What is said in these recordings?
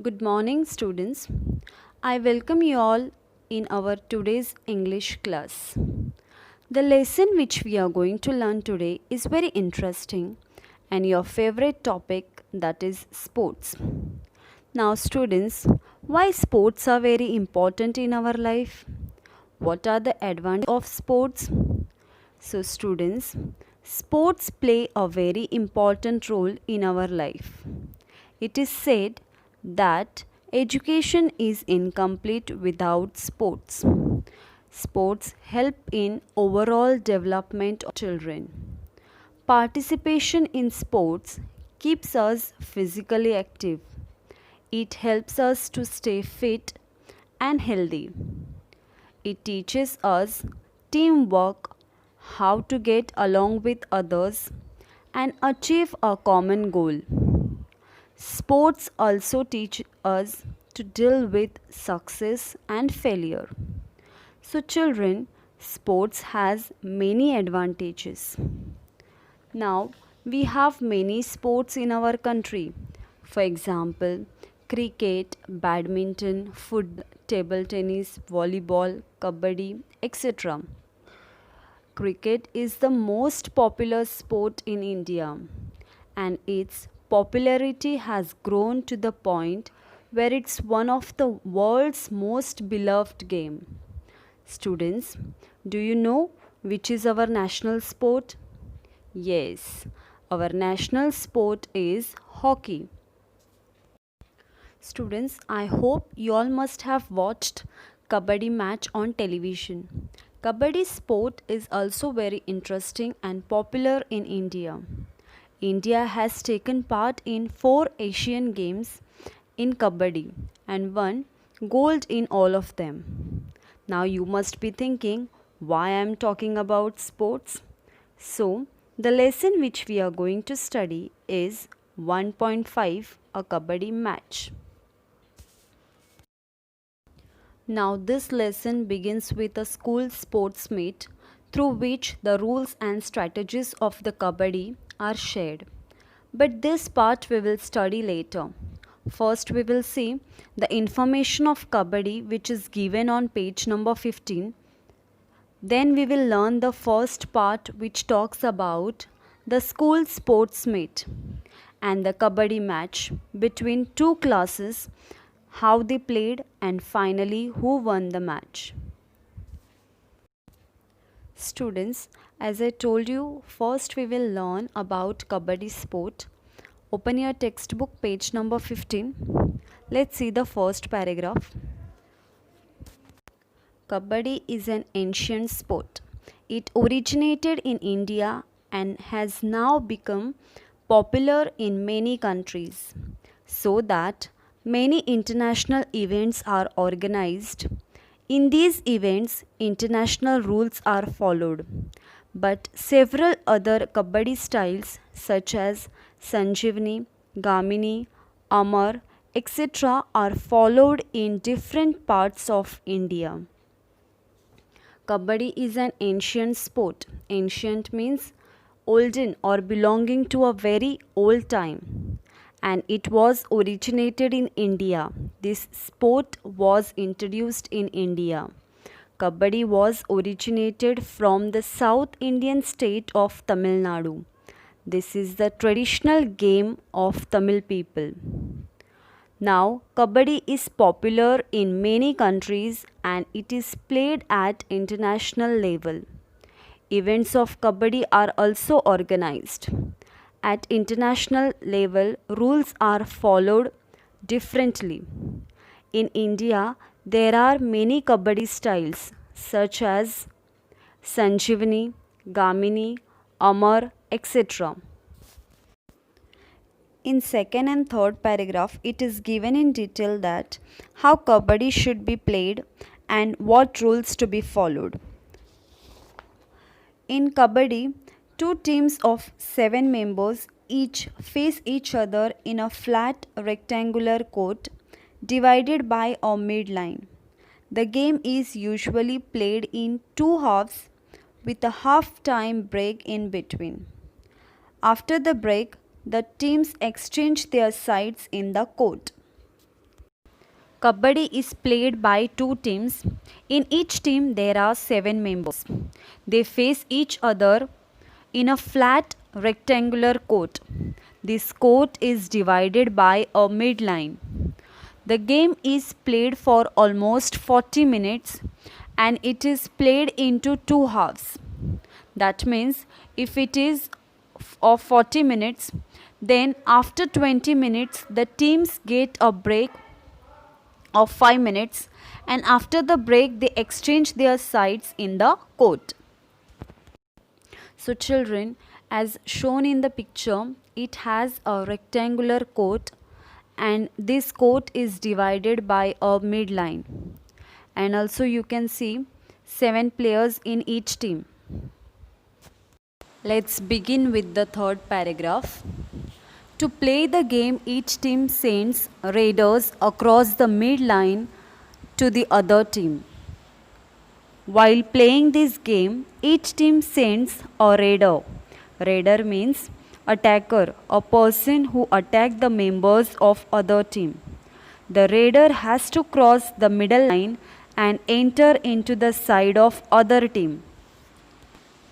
Good morning, students. I welcome you all in our today's English class. The lesson which we are going to learn today is very interesting and your favorite topic, that is sports. Now, students, why sports are very important in our life? What are the advantages of sports? So, students, sports play a very important role in our life. It is said that education is incomplete without sports. Sports help in overall development of children. Participation in sports keeps us physically active. It helps us to stay fit and healthy. It teaches us teamwork, how to get along with others, and achieve a common goal. Sports also teach us to deal with success and failure. So children, sports has many advantages. Now we have many sports in our country. For example, cricket, badminton, football, table tennis, volleyball, kabaddi, etc. Cricket is the most popular sport in India and its popularity has grown to the point where it's one of the world's most beloved game. Students, do you know which is our national sport? Yes, our national sport is hockey. Students, I hope you all must have watched Kabaddi match on television. Kabaddi sport is also very interesting and popular in India. India has taken part in 4 Asian Games in Kabaddi and won gold in all of them. Now you must be thinking why I am talking about sports. So, the lesson which we are going to study is 1.5 a Kabaddi match. Now, this lesson begins with a school sports meet through which the rules and strategies of the Kabaddi are shared. But this part we will study later. First, we will see the information of Kabaddi which is given on page number 15. Then, we will learn the first part which talks about the school sports meet and the Kabaddi match between two classes, how they played, and finally who won the match. Students, as I told you, first we will learn about Kabaddi sport. Open your textbook, page number 15. Let's see the first paragraph. Kabaddi is an ancient sport. It originated in India and has now become popular in many countries, so that many international events are organized. In these events, international rules are followed, but several other Kabaddi styles such as Sanjivani, Gamini, Amar, etc. are followed in different parts of India. Kabaddi is an ancient sport. Ancient means olden or belonging to a very old time. And it was originated in India. This sport was introduced in India. Kabaddi was originated from the South Indian state of Tamil Nadu. This is the traditional game of Tamil people. Now, Kabaddi is popular in many countries and it is played at international level. Events of Kabaddi are also organized. At international level, rules are followed differently. In India, there are many Kabaddi styles such as Sanjivani, Gamini, Amar, etc. In second and third paragraph, it is given in detail that how Kabaddi should be played and what rules to be followed. In Kabaddi, two teams of 7 members each face each other in a flat rectangular court divided by a midline. The game is usually played in two halves with a half time break in between. After the break, the teams exchange their sides in the court. Kabaddi is played by two teams. In each team, there are 7 members. They face each other in a flat rectangular court. This court is divided by a midline. The game is played for almost 40 minutes and it is played into two halves. That means if it is of 40 minutes, then after 20 minutes the teams get a break of 5 minutes, and after the break they exchange their sides in the court. So children, as shown in the picture, it has a rectangular court and this court is divided by a midline. And also you can see 7 players in each team. Let's begin with the third paragraph. To play the game, each team sends raiders across the midline to the other team. While playing this game, each team sends a raider. Raider means attacker, a person who attacks the members of other team. The raider has to cross the middle line and enter into the side of other team.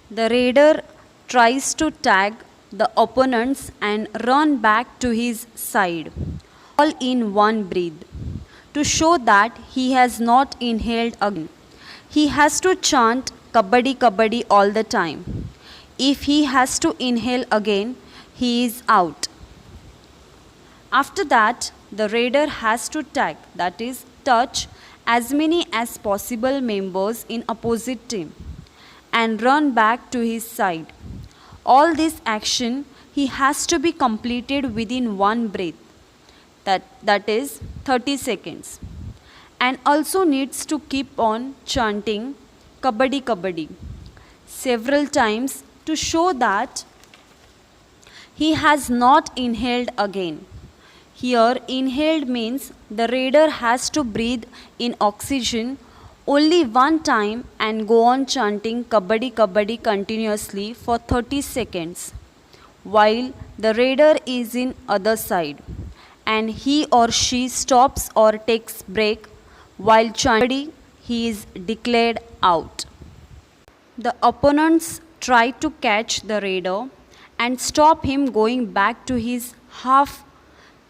The raider tries to tag the opponents and run back to his side, all in one breath. To show that he has not inhaled again, he has to chant Kabaddi Kabaddi all the time. If he has to inhale again, he is out. After that, the raider has to tag, that is, touch as many as possible members in opposite team and run back to his side. All this action he has to be completed within one breath, that is 30 seconds, and also needs to keep on chanting Kabaddi Kabaddi several times to show that he has not inhaled again. Here, inhaled means the raider has to breathe in oxygen only one time and go on chanting Kabaddi Kabaddi continuously for 30 seconds while the raider is in other side and he or she stops or takes break while chanting, he is declared out. The opponents try to catch the raider and stop him going back to his half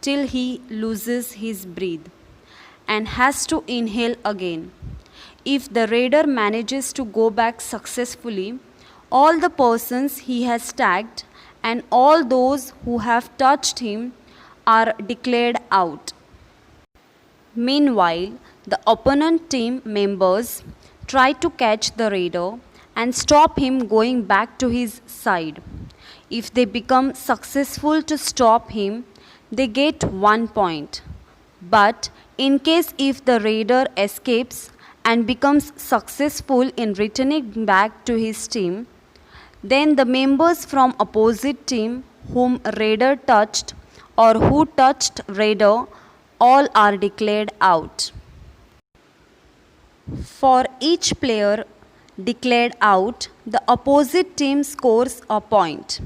till he loses his breath and has to inhale again. If the raider manages to go back successfully, all the persons he has tagged and all those who have touched him are declared out. Meanwhile, the opponent team members try to catch the raider and stop him going back to his side. If they become successful to stop him, they get 1 point. But in case if the raider escapes and becomes successful in returning back to his team, then the members from opposite team whom raider touched or who touched raider all are declared out. For each player declared out, the opposite team scores a point.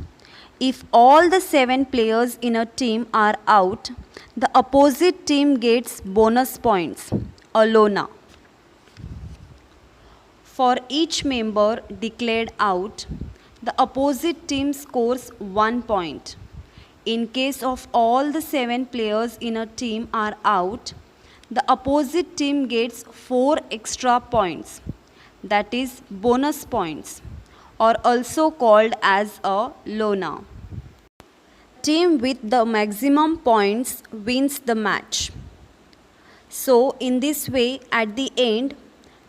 If all the 7 players in a team are out, the opposite team gets bonus points, a lona. For each member declared out, the opposite team scores 1 point. In case of all the 7 players in a team are out, the opposite team gets 4 extra points, that is bonus points, or also called as a lona. Team with the maximum points wins the match. So in this way, at the end,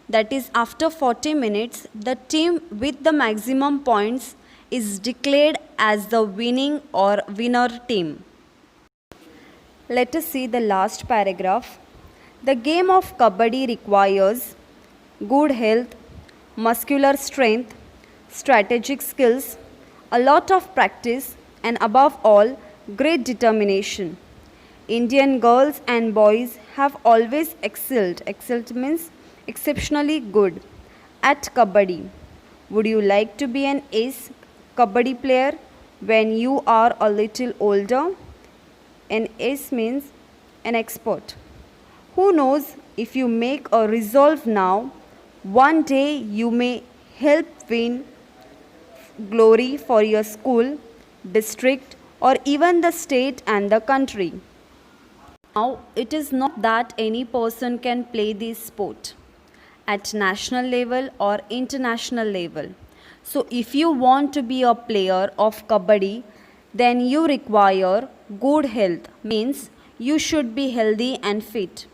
that is after 40 minutes, the team with the maximum points is declared as the winning or winner team. Let us see the last paragraph. The game of Kabaddi requires good health, muscular strength, strategic skills, a lot of practice, and above all, great determination. Indian girls and boys have always excelled. Excelled means exceptionally good at Kabaddi. Would you like to be an ace Kabaddi player when you are a little older? An ace means an expert Who knows, if you make a resolve now, one day you may help win glory for your school, district, or even the state and the country. Now, it is not that any person can play this sport at national level or international level. So, if you want to be a player of Kabaddi, then you require good health, means you should be healthy and fit.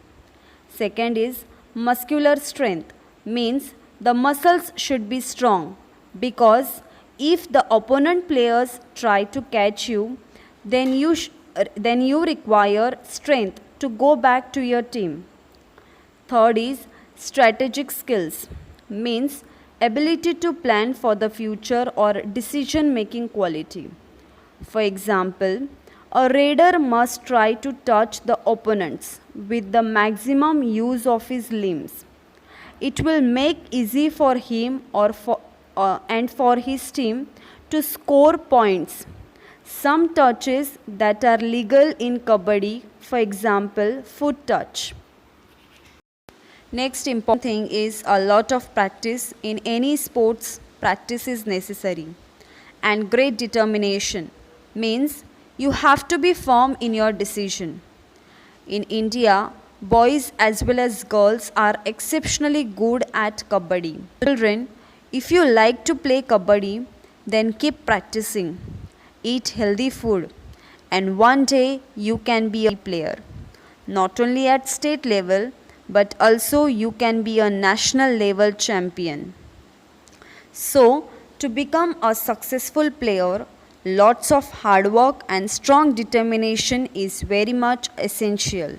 Second is muscular strength, means the muscles should be strong, because if the opponent players try to catch you, then you require strength to go back to your team. Third is strategic skills, means ability to plan for the future or decision making quality. For example, a raider must try to touch the opponents with the maximum use of his limbs. It will make easy for him and for his team to score points. Some touches that are legal in Kabaddi, for example, foot touch. Next important thing is a lot of practice. In any sports, practice is necessary. And great determination, means you have to be firm in your decision. In India, boys as well as girls are exceptionally good at Kabaddi. Children, if you like to play Kabaddi, then keep practicing. Eat healthy food, and one day you can be a player. Not only at state level, but also you can be a national level champion. So, to become a successful player, lots of hard work and strong determination is very much essential.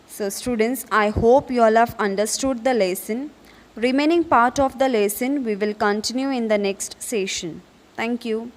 So students, I hope you all have understood the lesson. Remaining part of the lesson we will continue in the next session. Thank you.